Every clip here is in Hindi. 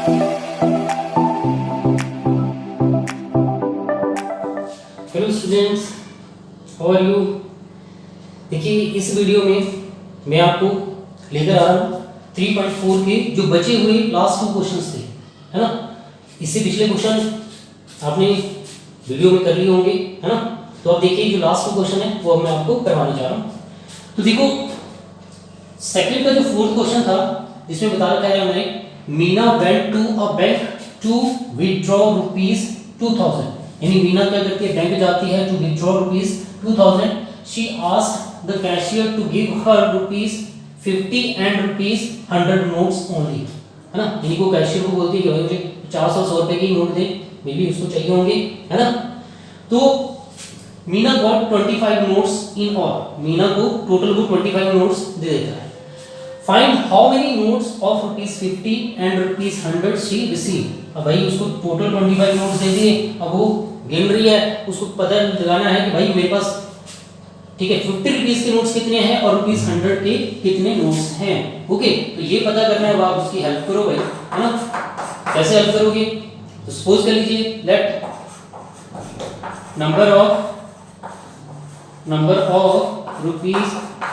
Hello students, how are you. देखिए इस वीडियो में मैं आपको लेकर आ रहा हूँ 3.4 के जो बचे हुए लास्ट 2 क्वेश्चंस थे, है ना। इससे पिछले क्वेश्चन आपने वीडियो में कर लिए होंगे, है ना। तो अब देखिए जो लास्ट 2 क्वेश्चन है वो मैं आपको करवाने जा रहा हूँ। तो देखो सेकंड का जो 4th क्वेश्चन था जिसमें बता रखा है हमने, Meena went to a bank to withdraw ₹2000। यानी मीना क्या करती है, बैंक जाती है to withdraw ₹2000। She asked the cashier to give her ₹50 and ₹100 notes only, है ना। यानी को कैशियर को बोलती है कि भाई मुझे 50 और 100 रुपए के नोट दे, मे बी उसको चाहिए होंगे, है ना। तो Meena got 25 notes in all, Meena को टोटल को 25 नोट्स दे देता है। Find how many notes of ₹50 and ₹100 she receive. अब भाई उसको टोटल 25 नोट्स दे दिए, अब वो गिन रही है, उसको पता लगाना है कि भाई मेरे पास, ठीक है, 50 रुपीस के नोट्स कितने हैं और ₹100 के कितने नोट्स हैं। ओके, तो ये पता करना है, आप उसकी हेल्प करो भाई, है ना। कैसे हेल्प करोगे, तो सपोज कर लीजिए लेट नंबर ऑफ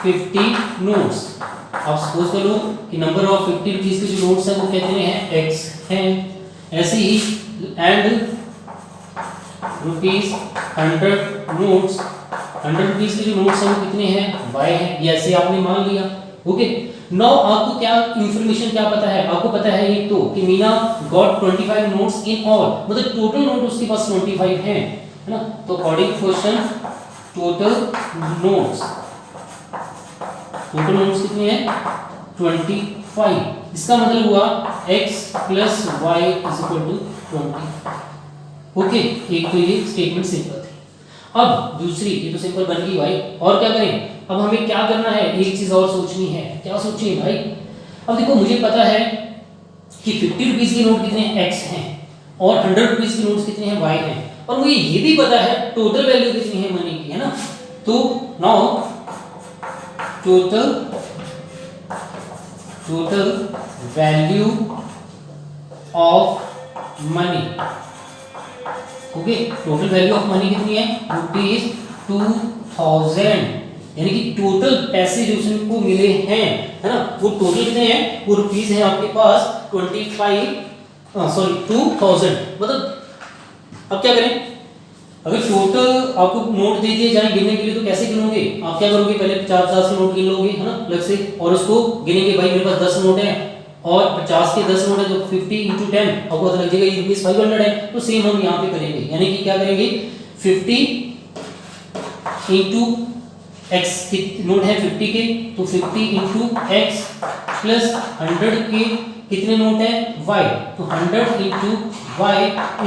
₹50 नोट्स। आप सपोज कर लो कि नंबर ऑफ 50 रुपीस के जो नोट्स हैं वो कितने हैं, x हैं। ऐसे ही एंड ₹100 नोट्स, 100 रुपीस के जो नोट्स हैं वो कितने हैं, y हैं। ये ऐसे आपने मान लिया। ओके, नाउ आपको क्या इंफॉर्मेशन क्या पता है, आपको पता है एक तो कि Meena got 25 notes in all, मतलब टोटल नोट उसके पास 25 हैं, है ना। तो अकॉर्डिंग क्वेश्चन टोटल नोट्स कितने हैं, 25। इसका मतलब हुआ x + y = 20। ओके, एक तो ये स्टेटमेंट सिंपल थी। अब दूसरी, ये तो सिंपल बन गई भाई, और क्या करें। अब हमें क्या करना है, एक चीज और सोचनी है। क्या सोचिए भाई, अब देखो मुझे पता है कि 50 रुपीस के नोट कितने हैं, x हैं, और 100 रुपीस के नोट्स कितने हैं, y हैं, और मुझे ये भी पता है टोटल वैल्यू कितनी है मनी की, है ना। तो now total value of money, okay, total value of money कितनी है, ₹2000। यानी कि टोटल पैसे जो उसको मिले हैं, है ना, वो टोटल कितने हैं, वो रुपीस है आपके पास 2000। मतलब अब क्या करें, अगर टोटल आपको नोट दे दिए जाए गिनने के लिए तो कैसे गिनोगे, आप क्या करोगे, पहले 50 के नोट गिन लोगे, है ना, अलग से, और उसको गिनेंगे, भाई मेरे पास 10 नोट हैं और 50 के 10 नोट है तो 50 × 10, आपको पता लग जाएगा ये ₹500 है। तो सेम हम यहाँ पे करेंगे, यानी कि क्या करेंगे, 50 × x के नोट है 50 के, तो 50 × x प्लस 100 के कितने नोट है, y, तो 100 × y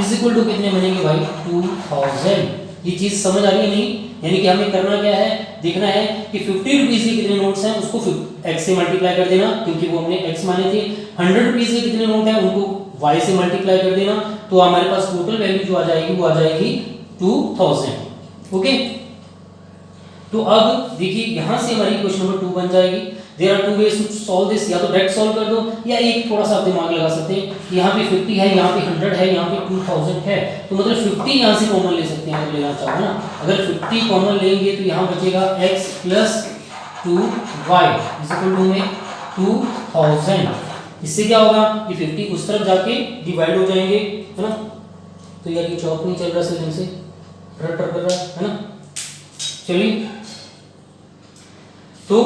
= कितने बनेंगे भाई, 2000। ये चीज समझ आ रही है नहीं, यानी कि हमें करना क्या है, देखना है कि 50 रुपीस के कितने नोट्स हैं उसको x से मल्टीप्लाई कर देना, क्योंकि वो हमने x माने थे। 100 रुपीस के कितने नोट हैं उनको y से मल्टीप्लाई कर देना, तो हमारे पास टोटल वैल्यू जो आ जाएगी वो आ जाएगी 2000। ओके, तो अब देखिए यहां से हमारी क्वेश्चन नंबर 2 बन जाएगी। There are 2 ways to solve this, या तो डायरेक्ट सॉल्व कर दो, या एक थोड़ा सा दिमाग लगा सकते हैं। यहाँ पे 50 है, यहाँ पे 100 है, यहाँ पे 2000 है, तो मतलब 50 यहाँ से कॉमन ले सकते हैं अगर लेना चाहो ना। अगर 50 कॉमन लेंगे तो यहाँ बचेगा x + 2y = 2000। इससे क्या होगा, ये 50 उस तरफ जाके डिवाइड हो जाएंगे, है ना। तो यार ये चौक नहीं चल रहा सही ढंग से, रट कर रहा है ना। चलिए, तो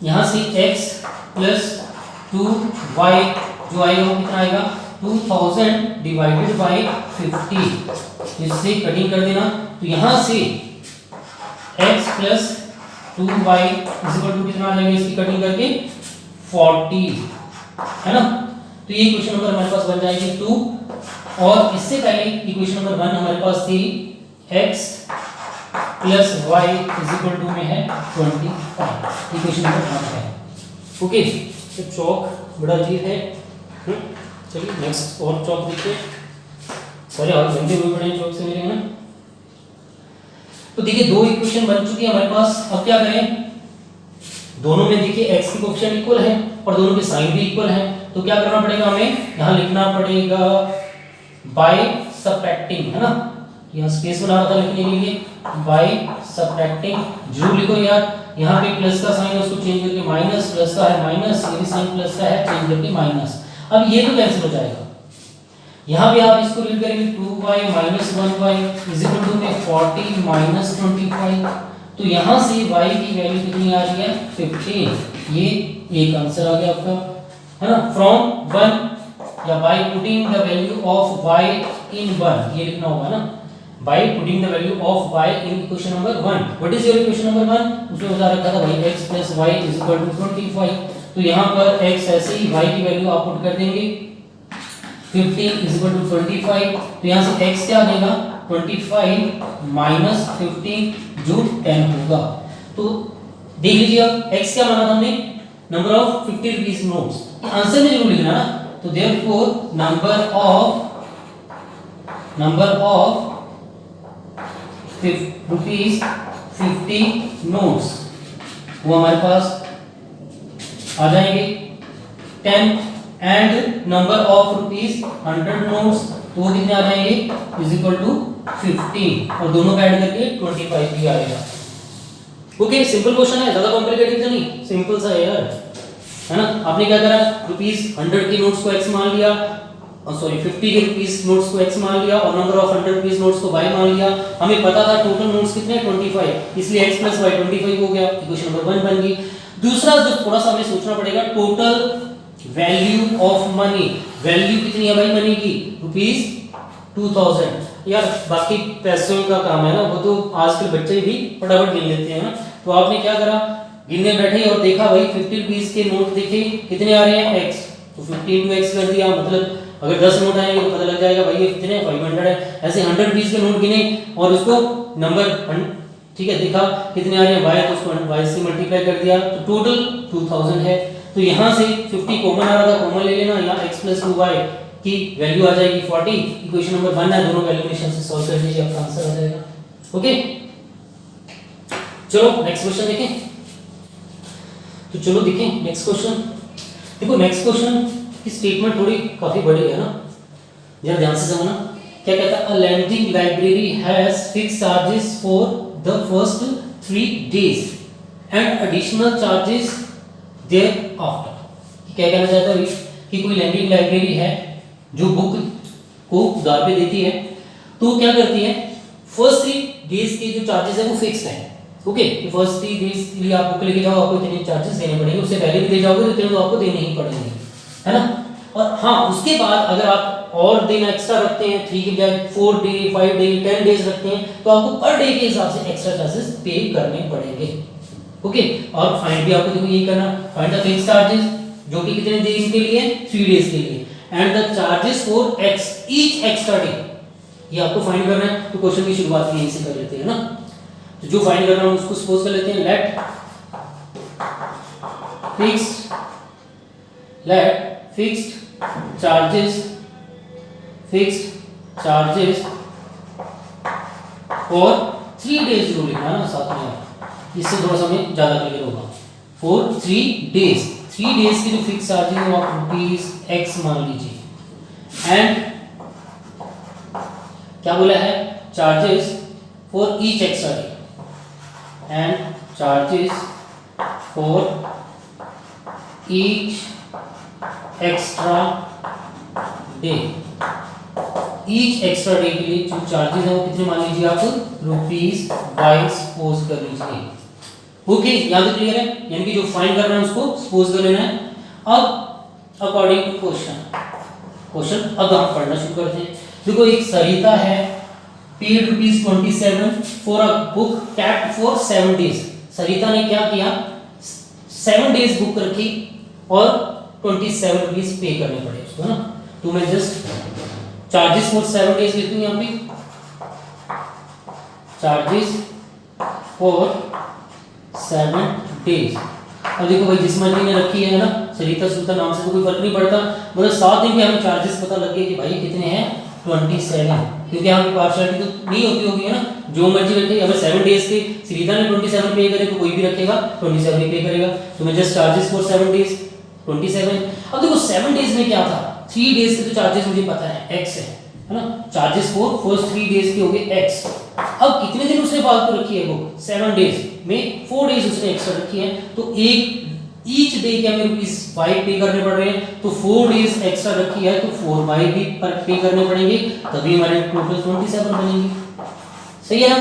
यहाँ से x + 2y जो आएगा वो कितना आएगा, 2000 / 50। इससे कटिंग कर देना, तो यहाँ से x + 2y = कितना आ जाएगा, इसकी कटिंग करके 40, है ना। तो ये इक्वेशन नंबर हमारे पास बन जाएगी 2, और इससे पहले इक्वेशन नंबर 1 हमारे पास थी x + y = में है 25, इक्वेशन नंबर 1 है। ओके, तो चौक बड़ा अजीब है। चलिए नेक्स्ट और चौक देखिए, सारे हाथ गंदे हुए पड़े हैं चौक से मेरे, है ना। तो देखिए 2 इक्वेशन बन चुकी है हमारे पास। अब क्या करें, दोनों में देखिए x की कोएफिशिएंट इक्वल है और दोनों के साइन भी इक्वल है, तो क्या करना पड़ेगा हमें, यहाँ लिखना पड़ेगा बाय सबट्रैक्टिंग, है ना, यहाँ स्पेस बना रहा था लिखने के लिए, बाय सबट्रैक्टिंग जरूर लिखो यार। यहाँ पे प्लस का साइन है उसको चेंज करके माइनस, प्लस का है माइनस, ये भी साइन प्लस का है चेंज करके माइनस। अब ये तो कैंसिल हो जाएगा, यहाँ भी आप इसको रीड करेंगे 2y - 1y इक्वल टू में 40 - 25, तो यहाँ से y की वैल्यू कितनी आ रही है 15, ये एक आंसर आ गया आपका, है ना। फ्रॉम 1 या bye putting the value of y इन 1, ये लिखना होगा ना, bye putting the value of y in equation number 1। What is your equation number 1? उसमें बता रखा था भाई x + y = 25, तो यहाँ पर x ऐसे ही y की वैल्यू आप पुट कर देंगे 15 = 25, तो यहाँ से x क्या देगा 25 - 15 जो 10 होगा। तो देख लीजिए अब x क्या माना था हमने, number of 50 rupees notes, answer में जरूर लिखना ना, तो therefore number of rupees 50 notes वो हमारे पास आ जाएंगे 10, and number of rupees 100 notes तो वो कितने आ जाएंगे = 15, और दोनों का ऐड करके 25 भी आएगा। ओके, सिंपल क्वेश्चन है, ज्यादा कॉम्प्लिकेटेड तो नहीं, सिंपल सा है यार, है ना। आपने क्या करा, रुपीस 100 के नोट्स को x मान लिया, सॉरी 50 के रुपीस नोट्स को x मान लिया, और नंबर ऑफ 100 रुपीस नोट्स को y मान लिया। हमें पता था टोटल नोट्स कितने 25, इसलिए x + y 25 हो गया, इक्वेशन नंबर 1 बन गई। दूसरा जो थोड़ा सा हमें सोचना पड़ेगा, total value of money, value कितनी है भाई मनी की, ₹2000। यार बाकी पैसों का काम है ना, वो तो आजकल बच्चे भी फटाफट गिन लेते हैं ना। तो आपने क्या करा, गिनने बैठे और देखा भाई 50 रुपीस के नोट देखे कितने आ रहे हैं x, तो 15 को x कर दिया, मतलब अगर 10 नोट आएंगे तो पता लग जाएगा भाई ये कितने 500 है। ऐसे 100 रुपीस के नोट गिने और उसको नंबर ठीक है देखा कितने आ रहे हैं y, तो उसको y से मल्टीप्लाई कर दिया, तो टोटल 2000 है। तो यहाँ से 50 कॉमन आ रहा था, कॉमन ले लेना, यहाँ x + 2y की वैल्यू आ जाएगी 40, इक्वेशन नंबर 1 है, दोनों वैल्यूएशन से सॉल्व कर लीजिए, आपका आंसर आ जाएगा। ओके, चलो नेक्स्ट क्वेश्चन देखें। तो चलो देखें नेक्स्ट क्वेश्चन। देखो नेक्स्ट क्वेश्चन की स्टेटमेंट थोड़ी काफी बड़ी है ना, जरा ध्यान से समझना। क्या कहता है, a lending library has fixed charges for the first 3 days and additional charges thereafter. क्या कहना चाहता है कि कोई लैंडिंग लाइब्रेरी है जो बुक को उधार पे देती है, तो क्या करती है, फर्स्ट 3 days के जो चार्जेस है वो फिक्स्ड है। ओके, फर्स्ट 3 days के लिए आप बुक लेके जाओ, आपको इतने चार्जेस देने पड़ेंगे, उससे पहले भी दे जाओगे तो इतने तो आपको देने ही पड़ेंगे, है ना। और हाँ, उसके बाद अगर आप और दिन एक्स्ट्रा रखते हैं, 3 के बजाय 4 डे 5 डे 10 डेज रखते हैं, तो आपको पर डे के हिसाब से एक्स्ट्रा चार्जेस पे करने पड़ेंगे। ओके, और फाइंड भी आपको देखो यही करना, फाइंड द फिक्स्ड चार्जेस जो कि कितने दिन के लिए 3 डेज के लिए, and the charges for each extra day, ये आपको फाइंड करना है। तो क्वेश्चन की शुरुआत यहीं से कर लेते हैं ना। तो जो फाइंड करना है उसको सपोज कर लेते हैं, let fixed charges for 3 days जो लिखना है ना साथ में, इससे थोड़ा सा हमें ज्यादा क्लियर होगा। फॉर 3 days के जो फिक्स चार्जेस है वो आप ₹x मान लीजिए, एंड क्या बोला है, charges for each extra day, and charges for each extra day, each extra day के लिए जो चार्जेस है वो कितने मान लीजिए आप, ₹22 सपोज कर लीजिए। ओके, यहाँ तक क्लियर है, यानी कि जो फाइंड करना है उसको सपोज कर लेना है। अब अकॉर्डिंग टू क्वेश्चन अब हम पढ़ना शुरू करते हैं। देखो एक सरिता है, paid ₹27 for a book kept for 7 days। सरिता ने क्या किया, 7 days बुक रखी और ₹27 पे करने पड़े उसको ना। तो मैं जस्ट चार्जेस फॉर 7 days लिखूं यहाँ पे, चार्जेस फॉर 7 days। अब देखो भाई जिस मर्जी ने रखी है ना, सरिता सुल्तान नाम से तो कोई फर्क नहीं पड़ता, मतलब 7 दिन के हमें चार्जेस पता लग गए कि भाई कितने हैं 27, क्योंकि यहाँ पे पार्शियलिटी तो नहीं होती होगी है ना, जो मर्जी रखे। अगर 7 days के सरिता ने 27 पे करे तो कोई भी रखेगा 27 ही पे करेगा। तो मैं जस्ट चार्जेस फॉर 7 days 27। अब देखो 7 डेज में क्या था, 3 डेज के तो चार्जेस मुझे पता है x है ना, चार्जेस फॉर फर्स्ट 3 डेज के हो गए x। अब कितने दिन उसने फालतू रखी है वो, 7 डेज में 4 डेज उसने एक्स्ट्रा रखी है, तो एक ईच डे के हमें ₹5 पे करने पड़ रहे हैं, तो 4 डेज एक्स्ट्रा रखी है तो 4 भी पे करने पड़ेंगे, तभी हमारे टोटल 27 बनेंगे। सही है ना,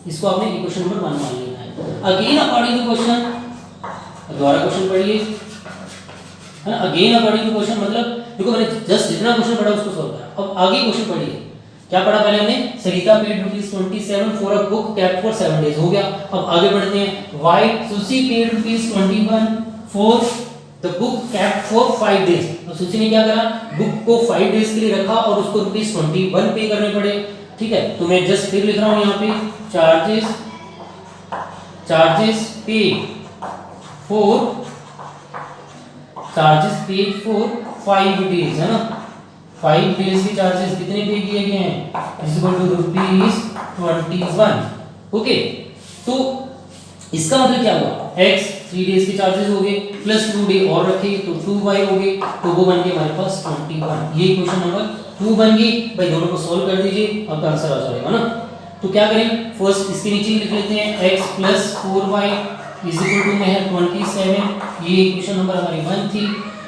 इसको आपने इक्वेशन नंबर 1 मान लेना है। अगेन अकॉर्डिंग टू क्वेश्चन, दोबारा क्वेश्चन पढ़िए है ना, अगेन अकॉर्डिंग टू क्वेश्चन मतलब देखो मैंने जस्ट जितना क्वेश्चन पढ़ा उसको सॉल्व करा। अब आगे क्वेश्चन पढ़िए, क्या पढ़ा पहले हमने, Sarita paid ₹27 for a book kept for 7 days, हो गया। अब आगे बढ़ते हैं, while Sushi paid ₹21 for the book kept for 5 days. तो सुशी ने क्या करा, बुक को 5 डेज के लिए रखा और उसको ₹21 पे करने पड़े, ठीक है। तो मैं जस्ट फिर लिख रहा हूं यहाँ पे, चार्जेस पेड फॉर 5 डेज, है ना, 5 डेज के चार्जेस कितने पे किए गए हैं, इज इक्वल टू ₹21। ओके, तो इसका मतलब क्या हुआ, x 3 डेज के चार्जेस हो गए प्लस 2 डे और रखे तो 2y हो गए, तो वो बन गए हमारे पास 21। ये क्वेश्चन नंबर 2 बन गई भाई। दोनों को सॉल्व कर दीजिए, आपका आंसर आ जाएगा ना। तो क्या करें, फर्स्ट इसके नीचे लिख लेते हैं, x plus 4y is equal to में है 27। ये इक्वेशन नंबर हमारी 1 थी।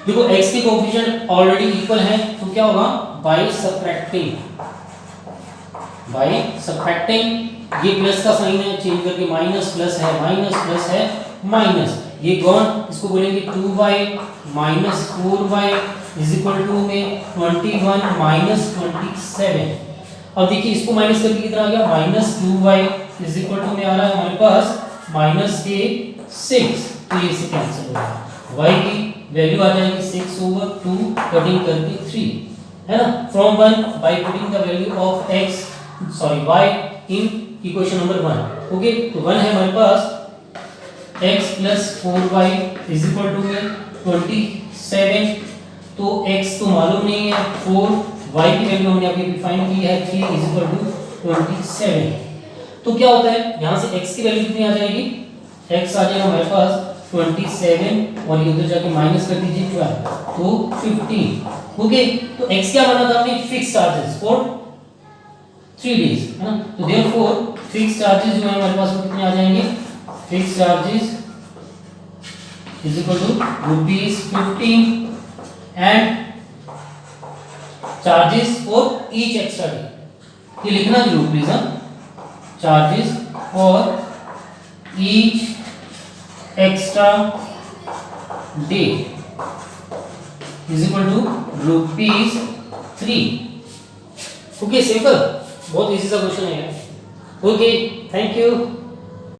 देखो x के कोएफिशिएंट ऑलरेडी इक्वल हैं, तो क्या होगा, बाय सब्ट्रैक्टिंग ये प्लस का साइन है चेंज करके माइनस प्लस है, माइनस प्लस है माइनस, ये गॉन, इसको बोलेंगे 2y minus 4y is equal to में 21 माइनस 27। अब देखिए इसको माइनस करके कितना आ गया, minus 2y is equal to में आ रहा है हमारे पास माइनस के 6, तो ये से कैंसिल हो गया, y की वैल्यू आ जाएगी 6/2 कटिंग करके 3, है ना, from 1 by putting the value of y in equation number 1। Okay, तो 1 है हमारे पास x plus 4y is equal to में 27, तो x तो मालूम नहीं है 4, y की वैल्यू हमने अभी डिफाइन की है 3 इज इक्वल टू 27। तो क्या होता है, यहां से x की वैल्यू कितनी आ जाएगी, x आ जाएगा हमारे पास 27 और ये उधर जाके माइनस कर दीजिए 12, तो 15। ओके, तो x क्या बना था हमने, फिक्स चार्जेस फॉर 3 डेज, है ना, तो देयरफॉर फिक्स चार्जेस जो है हमारे पास वो कितने आ जाएंगे, fix charges is equal to ₹15 and charges for each extra day, ये लिखना जरूर please, charges for each extra day is equal to ₹3। Okay, simple, बहुत इजी सा क्वेश्चन है। Okay, thank you.